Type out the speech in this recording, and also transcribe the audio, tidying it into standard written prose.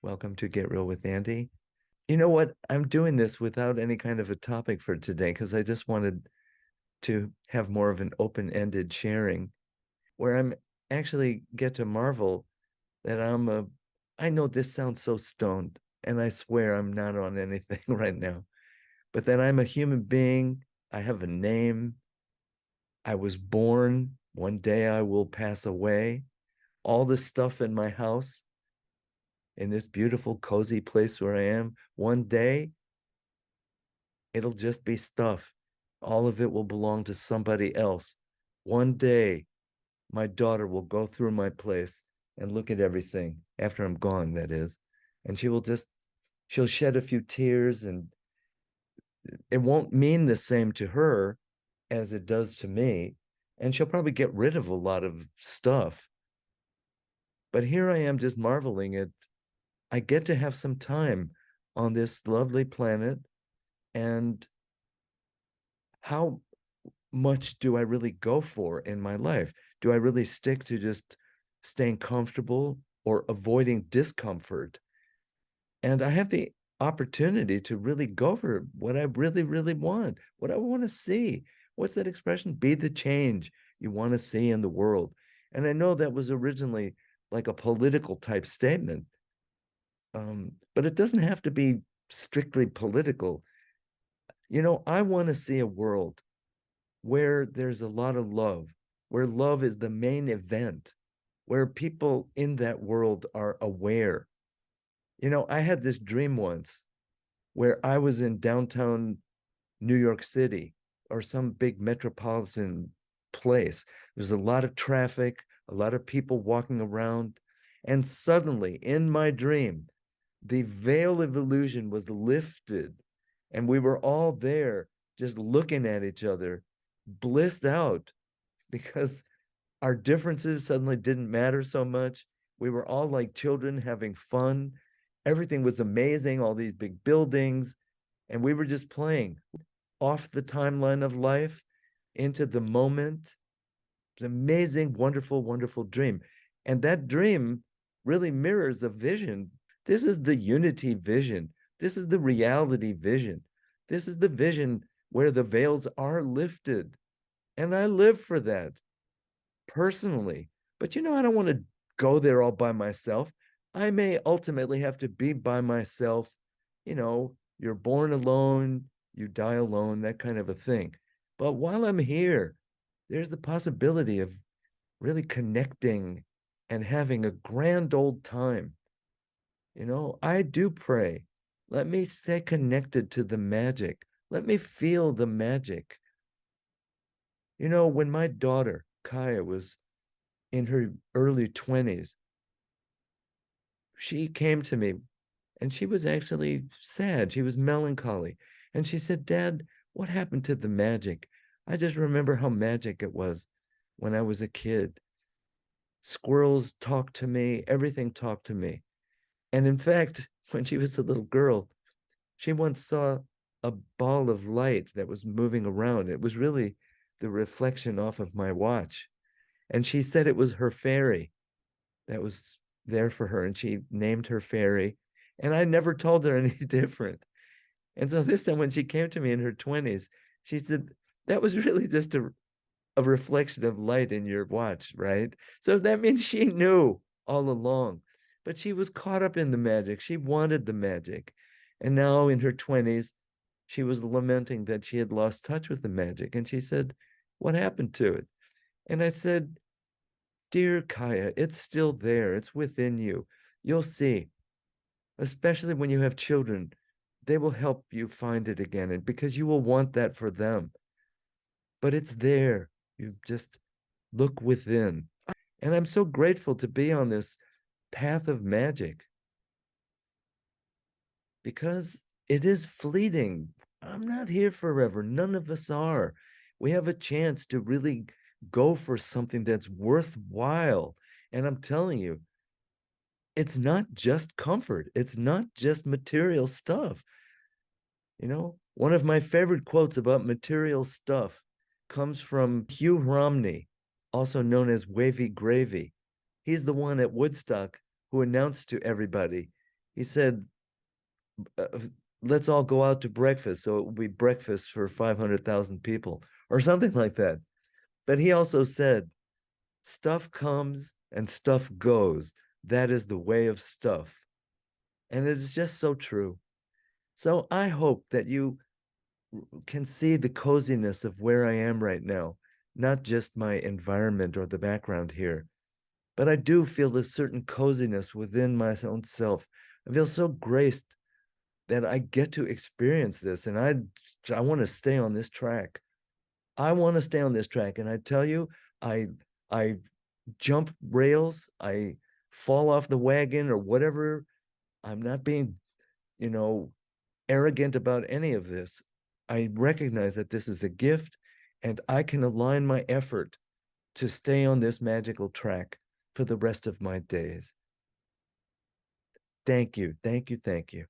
Welcome to Get Real with Andy. You know what? I'm doing this without any kind of a topic for today because I just wanted to have more of an open-ended sharing where I'm actually get to marvel that I know this sounds so stoned, and I swear I'm not on anything right now, but that I'm a human being. I have a name. I was born. One day I will pass away. All the stuff in my house, in this beautiful, cozy place where I am, one day it'll just be stuff. All of it will belong to somebody else. One day, my daughter will go through my place and look at everything after I'm gone, that is. And she'll shed a few tears, and it won't mean the same to her as it does to me. And she'll probably get rid of a lot of stuff. But here I am just marveling at I get to have some time on this lovely planet. And how much do I really go for in my life? Do I really stick to just staying comfortable or avoiding discomfort? And I have the opportunity to really go for what I really, really want, what I want to see. What's that expression? Be the change you want to see in the world. And I know that was originally like a political type statement, but it doesn't have to be strictly political. I want to see a world where there's a lot of love, where love is the main event, where people in that world are aware. I had this dream once where I was in downtown New York City or some big metropolitan place. There's a lot of traffic, a lot of people walking around. And suddenly, in my dream, the veil of illusion was lifted, and we were all there just looking at each other, blissed out because our differences suddenly didn't matter so much. We were all like children having fun. Everything was amazing, all these big buildings, and we were just playing off the timeline of life into the moment. It's an amazing, wonderful, wonderful dream. And that dream really mirrors the vision. This is the unity vision. This is the reality vision. This is the vision where the veils are lifted. And I live for that personally. But I don't want to go there all by myself. I may ultimately have to be by myself. You're born alone, you die alone, that kind of a thing. But while I'm here, there's the possibility of really connecting and having a grand old time. I do pray. Let me stay connected to the magic. Let me feel the magic. When my daughter, Kaya, was in her early 20s, she came to me and she was actually sad. She was melancholy. And she said, Dad, what happened to the magic? I just remember how magic it was when I was a kid. Squirrels talked to me, everything talked to me. And in fact, when she was a little girl, she once saw a ball of light that was moving around. It was really the reflection off of my watch. And she said it was her fairy that was there for her. And she named her fairy. And I never told her any different. And so this time when she came to me in her 20s, she said, that was really just a reflection of light in your watch, right? So that means she knew all along, but she was caught up in the magic. She wanted the magic. And now in her 20s, she was lamenting that she had lost touch with the magic. And she said, what happened to it? And I said, Dear Kaya, it's still there. It's within you. You'll see, especially when you have children, they will help you find it again. And because you will want that for them, but it's there. You just look within. And I'm so grateful to be on this path of magic because it is fleeting. I'm not here forever. None of us are. We have a chance to really go for something that's worthwhile. And I'm telling you, it's not just comfort, it's not just material stuff. One of my favorite quotes about material stuff comes from Hugh Romney, also known as Wavy Gravy. He's the one at Woodstock who announced to everybody, He said, uh, let's all go out to breakfast. So it will be breakfast for 500,000 people or something like that. But he also said, stuff comes and stuff goes. That is the way of stuff. And it is just so true. So I hope that you can see the coziness of where I am right now, not just my environment or the background here, but I do feel this certain coziness within my own self. I feel so graced that I get to experience this, and I want to stay on this track. I want to stay on this track, and I tell you, I I jump rails, I fall off the wagon or whatever. I'm not being, you know, arrogant about any of this. I recognize that this is a gift, and I can align my effort to stay on this magical track for the rest of my days. Thank you. Thank you. Thank you.